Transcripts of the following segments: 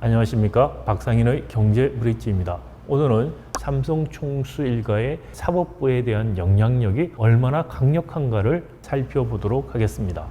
안녕하십니까. 박상인의 경제브릿지입니다. 오늘은 삼성 총수 일가의 사법부에 대한 영향력이 얼마나 강력한가를 살펴보도록 하겠습니다.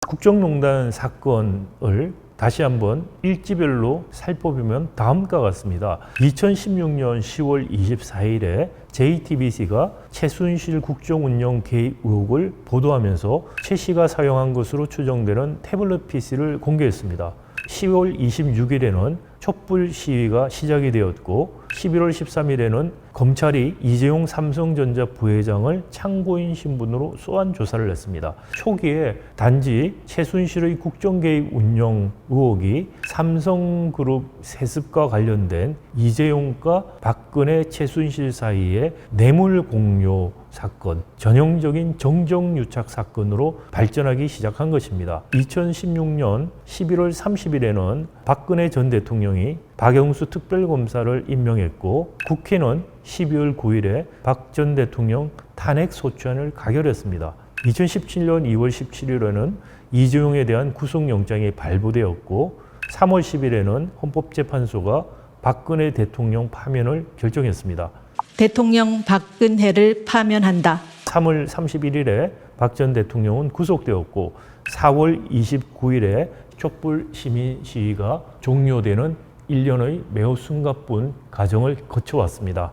국정농단 사건을 다시 한번 일지별로 살펴보면 다음과 같습니다. 2016년 10월 24일에 JTBC가 최순실 국정운영 개입 의혹을 보도하면서 최 씨가 사용한 것으로 추정되는 태블릿 PC를 공개했습니다. 10월 26일에는 촛불 시위가 시작이 되었고 11월 13일에는 검찰이 이재용 삼성전자 부회장을 참고인 신분으로 소환 조사를 했습니다. 초기에 단지 최순실의 국정개입 운영 의혹이 삼성그룹 세습과 관련된 이재용과 박근혜, 최순실 사이의 뇌물 공여 사건, 전형적인 정정유착 사건으로 발전하기 시작한 것입니다. 2016년 11월 30일에는 박근혜 전 대통령이 박영수 특별검사를 임명했고 국회는 12월 9일에 박 전 대통령 탄핵 소추안을 가결했습니다. 2017년 2월 17일에는 이재용에 대한 구속영장이 발부되었고 3월 10일에는 헌법재판소가 박근혜 대통령 파면을 결정했습니다. 대통령 박근혜를 파면한다. 3월 31일에 박 전 대통령은 구속되었고 4월 29일에 촛불 시민 시위가 종료되는 1년의 매우 숨가쁜 과정을 거쳐왔습니다.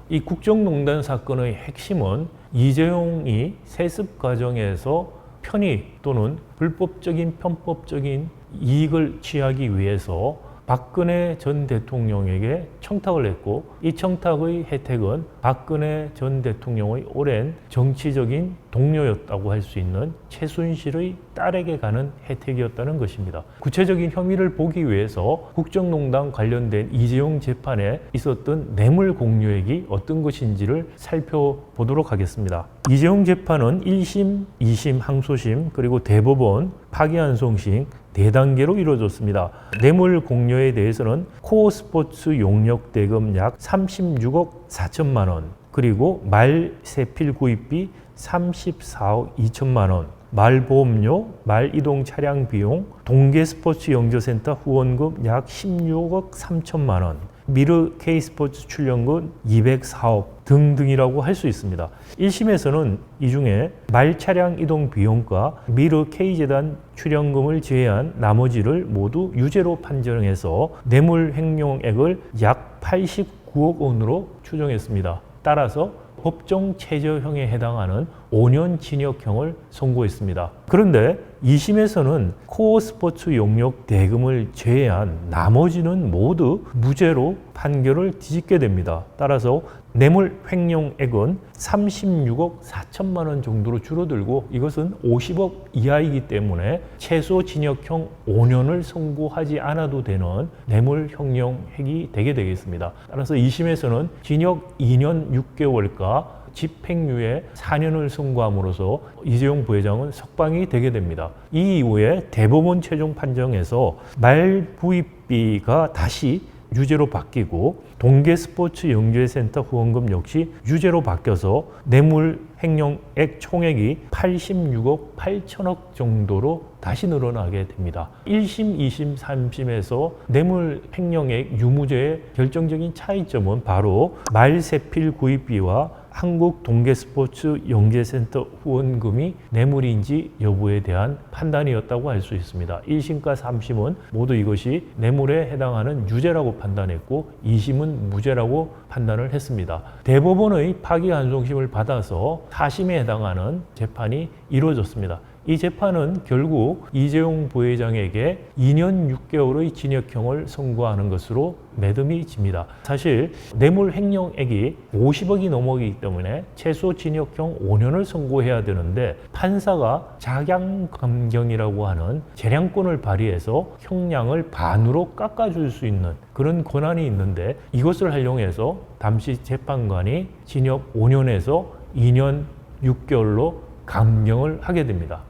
이 국정농단 사건의 핵심은 이재용이 세습 과정에서 편의 또는 불법적인 편법적인 이익을 취하기 위해서 박근혜 전 대통령에게 청탁을 했고 이 청탁의 혜택은 박근혜 전 대통령의 오랜 정치적인 동료였다고 할 수 있는 최순실의 딸에게 가는 혜택이었다는 것입니다. 구체적인 혐의를 보기 위해서 국정농단 관련된 이재용 재판에 있었던 뇌물 공여액이 어떤 것인지를 살펴보도록 하겠습니다. 이재용 재판은 1심, 2심, 항소심 그리고 대법원, 파기환송심 4단계로 이루어졌습니다. 뇌물 공여에 대해서는 코어스포츠 용역 대금 약 36억 4천만 원, 그리고 말 세필 구입비 34억 2천만 원, 말보험료, 말이동 차량 비용, 동계스포츠 영재센터 후원금 약 16억 3천만 원, 미르 K스포츠 출연금 204억 등등이라고 할 수 있습니다. 1심에서는 이 중에 말 차량 이동 비용과 미르 K재단 출연금을 제외한 나머지를 모두 유죄로 판정해서 뇌물 횡령액을 약 89억 원으로 추정했습니다. 따라서 법정 체저형에 해당하는 5년 징역형을 선고했습니다. 그런데 2심에서는 코어 스포츠 용역 대금을 제외한 나머지는 모두 무죄로 판결을 뒤집게 됩니다. 따라서 뇌물 횡령액은 36억 4천만 원 정도로 줄어들고 이것은 50억 이하이기 때문에 최소 징역형 5년을 선고하지 않아도 되는 뇌물 횡령액이 되게 되겠습니다. 따라서 2심에서는 징역 2년 6개월과 집행유예 4년을 선고함으로써 이재용 부회장은 석방이 되게 됩니다. 이 이후에 대법원 최종 판정에서 말부입비가 다시 유죄로 바뀌고 동계스포츠 영재센터 후원금 역시 유죄로 바뀌어서 뇌물 횡령액 총액이 86억 8천억 정도로 다시 늘어나게 됩니다. 1심, 2심, 3심에서 뇌물 횡령액 유무죄의 결정적인 차이점은 바로 말세필 구입비와 한국 동계스포츠 영재센터 후원금이 뇌물인지 여부에 대한 판단이었다고 할 수 있습니다. 1심과 3심은 모두 이것이 뇌물에 해당하는 유죄라고 판단했고 2심은 무죄라고 판단을 했습니다. 대법원의 파기환송심을 받아서 4심에 해당하는 재판이 이루어졌습니다. 이 재판은 결국 이재용 부회장에게 2년 6개월의 징역형을 선고하는 것으로 매듭이 집니다. 사실 뇌물 횡령액이 50억이 넘어가기 때문에 최소 징역형 5년을 선고해야 되는데 판사가 작양감경이라고 하는 재량권을 발휘해서 형량을 반으로 깎아줄 수 있는 그런 권한이 있는데 이것을 활용해서 당시 재판관이 징역 5년에서 2년 6개월로 감경을 하게 됩니다.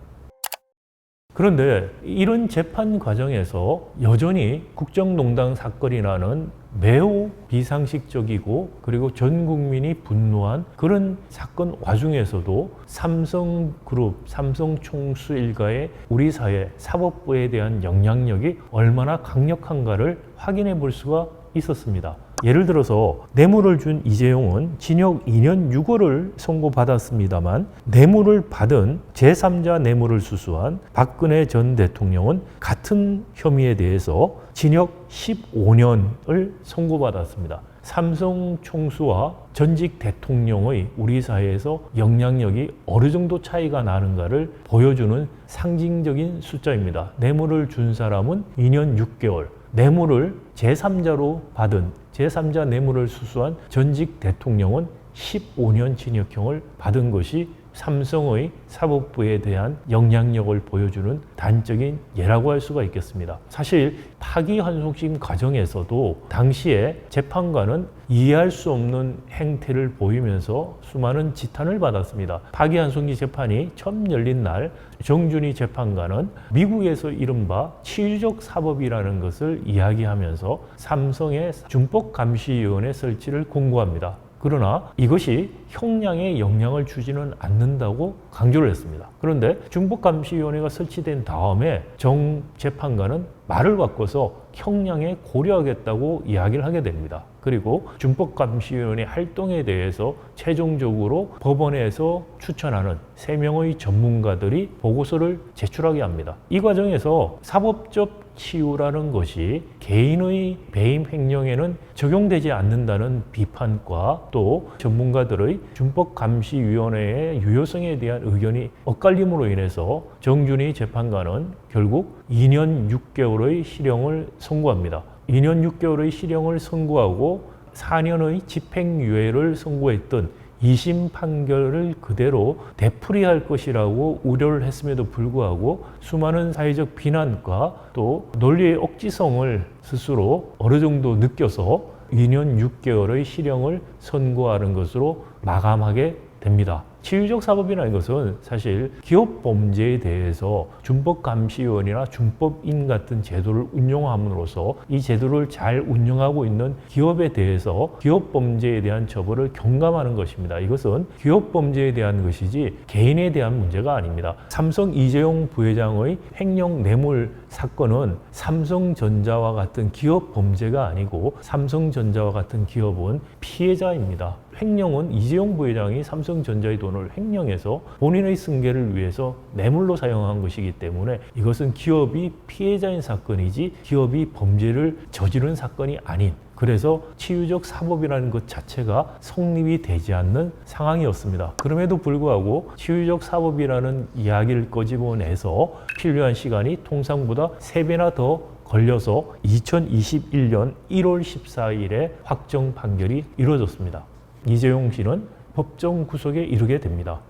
그런데 이런 재판 과정에서 여전히 국정농단 사건이라는 매우 비상식적이고 그리고 전 국민이 분노한 그런 사건 와중에서도 삼성그룹, 삼성총수 일가의 우리 사회 사법부에 대한 영향력이 얼마나 강력한가를 확인해 볼 수가 있었습니다. 예를 들어서 뇌물을 준 이재용은 징역 2년 6월을 선고받았습니다만 뇌물을 받은 제3자 뇌물을 수수한 박근혜 전 대통령은 같은 혐의에 대해서 징역 15년을 선고받았습니다. 삼성 총수와 전직 대통령의 우리 사회에서 영향력이 어느 정도 차이가 나는가를 보여주는 상징적인 숫자입니다. 뇌물을 준 사람은 2년 6개월, 뇌물을 제3자로 받은 제3자 뇌물을 수수한 전직 대통령은 15년 징역형을 받은 것이 삼성의 사법부에 대한 영향력을 보여주는 단적인 예라고 할 수가 있겠습니다. 사실 파기환송심 과정에서도 당시에 재판관은 이해할 수 없는 행태를 보이면서 수많은 지탄을 받았습니다. 파기환송심 재판이 처음 열린 날 정준희 재판관은 미국에서 이른바 치유적 사법이라는 것을 이야기하면서 삼성의 준법감시위원회 설치를 공고합니다. 그러나 이것이 형량에 영향을 주지는 않는다고 강조를 했습니다. 그런데 준법감시위원회가 설치된 다음에 정 재판관은 말을 바꿔서 형량에 고려하겠다고 이야기를 하게 됩니다. 그리고 준법감시위원회 활동에 대해서 최종적으로 법원에서 추천하는 3명의 전문가들이 보고서를 제출하게 합니다. 이 과정에서 사법적 치유라는 것이 개인의 배임 횡령에는 적용되지 않는다는 비판과 또 전문가들의 준법감시위원회의 유효성에 대한 의견이 엇갈림으로 인해서 정준희 재판관은 결국 2년 6개월의 실형을 선고합니다. 2년 6개월의 실형을 선고하고 4년의 집행유예를 선고했던 2심 판결을 그대로 되풀이할 것이라고 우려를 했음에도 불구하고 수많은 사회적 비난과 또 논리의 억지성을 스스로 어느 정도 느껴서 2년 6개월의 실형을 선고하는 것으로 마감하게 됩니다. 치유적 사법이라는 것은 사실 기업 범죄에 대해서 준법감시위원이나 준법인 같은 제도를 운용함으로써 이 제도를 잘 운영하고 있는 기업에 대해서 기업 범죄에 대한 처벌을 경감하는 것입니다. 이것은 기업 범죄에 대한 것이지 개인에 대한 문제가 아닙니다. 삼성 이재용 부회장의 횡령 뇌물 사건은 삼성전자와 같은 기업 범죄가 아니고 삼성전자와 같은 기업은 피해자입니다. 횡령은 이재용 부회장이 삼성전자의 돈을 횡령해서 본인의 승계를 위해서 뇌물로 사용한 것이기 때문에 이것은 기업이 피해자인 사건이지 기업이 범죄를 저지른 사건이 아닌, 그래서 치유적 사법이라는 것 자체가 성립이 되지 않는 상황이었습니다. 그럼에도 불구하고 치유적 사법이라는 이야기를 꺼집어내서 필요한 시간이 통상보다 3배나 더 걸려서 2021년 1월 14일에 확정 판결이 이루어졌습니다. 이재용 씨는 법정 구속에 이르게 됩니다.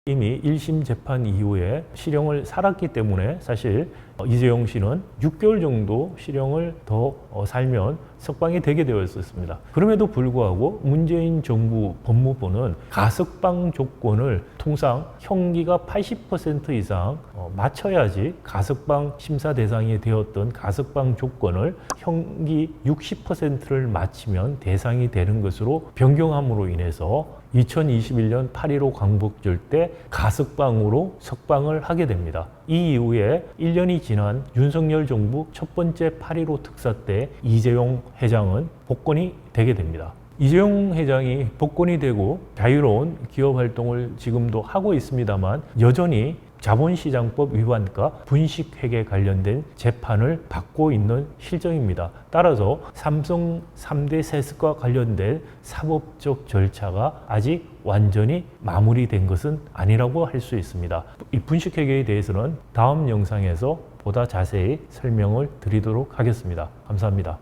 이미 1심 재판 이후에 실형을 살았기 때문에 사실 이재용 씨는 6개월 정도 실형을 더 살면 석방이 되게 되어 있었습니다. 그럼에도 불구하고 문재인 정부 법무부는 가석방 조건을 통상 형기가 80% 이상 맞춰야지 가석방 심사 대상이 되었던 가석방 조건을 형기 60%를 맞추면 대상이 되는 것으로 변경함으로 인해서 2021년 8.15 광복절 때 가석방으로 석방을 하게 됩니다. 이 이후에 1년이 지난 윤석열 정부 첫 번째 8.15 특사 때 이재용 회장은 복권이 되게 됩니다. 이재용 회장이 복권이 되고 자유로운 기업 활동을 지금도 하고 있습니다만 여전히 자본시장법 위반과 분식회계 관련된 재판을 받고 있는 실정입니다. 따라서 삼성 3대 세습과 관련된 사법적 절차가 아직 완전히 마무리된 것은 아니라고 할 수 있습니다. 이 분식회계에 대해서는 다음 영상에서 보다 자세히 설명을 드리도록 하겠습니다. 감사합니다.